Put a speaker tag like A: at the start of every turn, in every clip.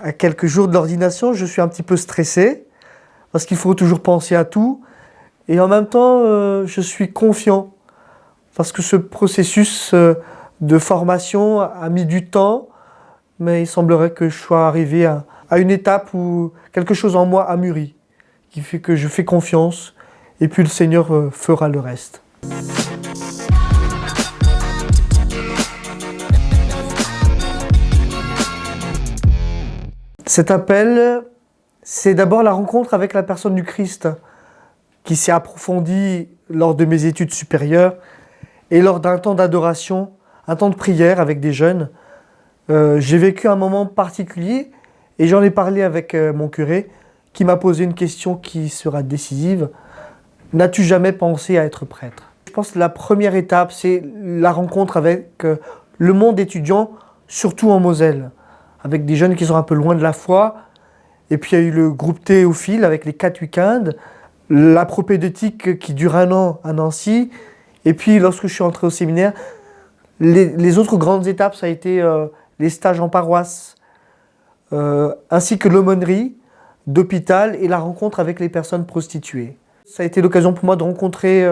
A: à quelques jours de l'ordination, je suis un petit peu stressé parce qu'il faut toujours penser à tout. Et en même temps, je suis confiant parce que ce processus de formation a mis du temps, mais il semblerait que je sois arrivé à une étape où quelque chose en moi a mûri, qui fait que je fais confiance et puis le Seigneur fera le reste. Cet appel, c'est d'abord la rencontre avec la personne du Christ qui s'est approfondie lors de mes études supérieures et lors d'un temps d'adoration, un temps de prière avec des jeunes. J'ai vécu un moment particulier et j'en ai parlé avec mon curé qui m'a posé une question qui sera décisive. N'as-tu jamais pensé à être prêtre ? Je pense que la première étape, c'est la rencontre avec le monde étudiant, surtout en Moselle, avec des jeunes qui sont un peu loin de la foi. Et puis il y a eu le groupe Théophile avec les 4 week-ends, la propédeutique qui dure 1 an à Nancy. Et puis lorsque je suis entré au séminaire, les autres grandes étapes, ça a été les stages en paroisse, ainsi que l'aumônerie d'hôpital et la rencontre avec les personnes prostituées. Ça a été l'occasion pour moi de rencontrer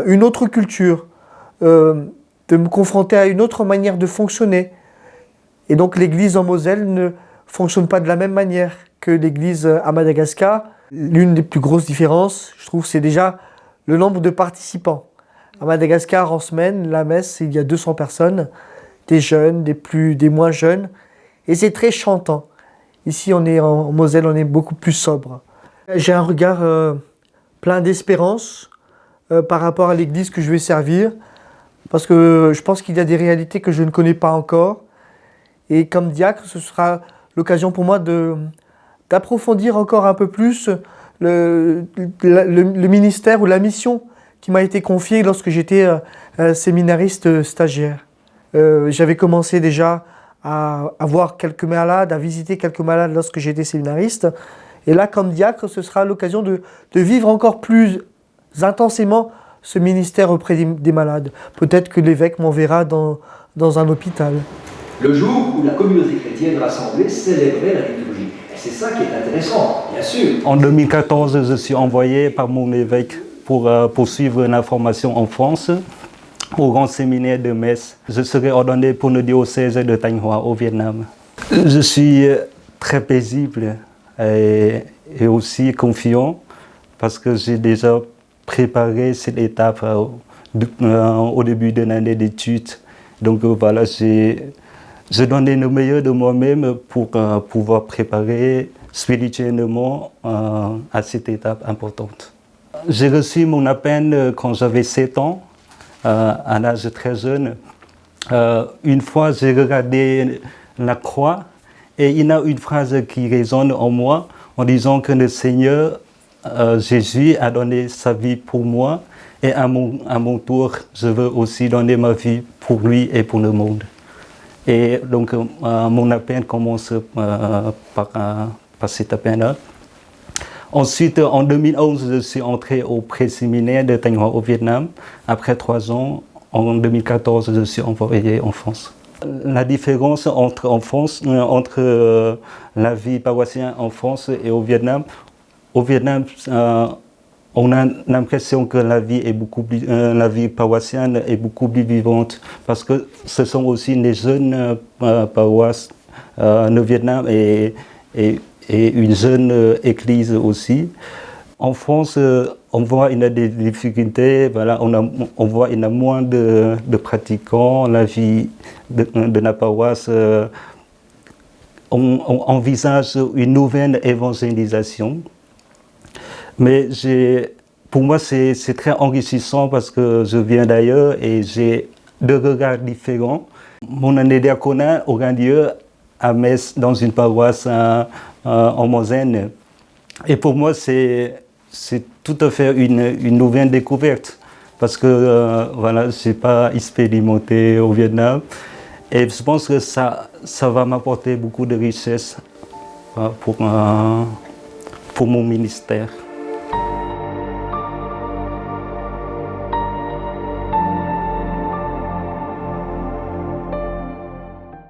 A: une autre culture, de me confronter à une autre manière de fonctionner. Et donc l'église en Moselle ne fonctionne pas de la même manière que l'église à Madagascar. L'une des plus grosses différences, je trouve, c'est déjà le nombre de participants. À Madagascar, en semaine, la messe, il y a 200 personnes, des jeunes, des moins jeunes, et c'est très chantant. Ici, en Moselle, on est beaucoup plus sobre. J'ai un regard plein d'espérance par rapport à l'église que je vais servir, parce que je pense qu'il y a des réalités que je ne connais pas encore. Et comme diacre, ce sera l'occasion pour moi d'approfondir encore un peu plus le ministère ou la mission qui m'a été confiée lorsque j'étais séminariste stagiaire. J'avais commencé déjà à voir quelques malades, à visiter quelques malades lorsque j'étais séminariste. Et là, comme diacre, ce sera l'occasion de vivre encore plus intensément ce ministère auprès des malades. Peut-être que l'évêque m'enverra dans un hôpital.
B: Le jour où la communauté chrétienne rassemblée célébrait la liturgie. Et c'est ça qui est intéressant, bien sûr.
C: En 2014, je suis envoyé par mon évêque pour poursuivre une formation en France, au grand séminaire de Metz. Je serai ordonné pour le diocèse de Thanh Hoa au Vietnam. Je suis très paisible et aussi confiant parce que j'ai déjà préparé cette étape au début de l'année d'études. Donc voilà, je donnais le meilleur de moi-même pour pouvoir préparer spirituellement à cette étape importante. J'ai reçu mon appel quand j'avais 7 ans, à un âge très jeune. Une fois, j'ai regardé la croix et il y a une phrase qui résonne en moi en disant que le Seigneur Jésus a donné sa vie pour moi et à mon tour, je veux aussi donner ma vie pour lui et pour le monde. Et donc, mon appel commence par cet appel-là. Ensuite, en 2011, je suis entré au pré-séminaire de Thanh Hoa au Vietnam. Après 3 ans, en 2014, je suis envoyé en France. La différence entre la vie paroissienne en France et au Vietnam, on a l'impression que la vie paroissienne est beaucoup plus vivante parce que ce sont aussi les jeunes paroisses au Vietnam et une jeune église aussi. En France, on voit une des difficultés, voilà, on voit il y a moins de pratiquants, la vie de la paroisse, on envisage une nouvelle évangélisation. Mais pour moi, c'est très enrichissant parce que je viens d'ailleurs et j'ai 2 regards différents. Mon année diaconale aura lieu à Metz, dans une paroisse en Moselle. Et pour moi, c'est tout à fait une nouvelle découverte parce que voilà, je n'ai pas expérimenté au Vietnam. Et je pense que ça va m'apporter beaucoup de richesse pour mon ministère.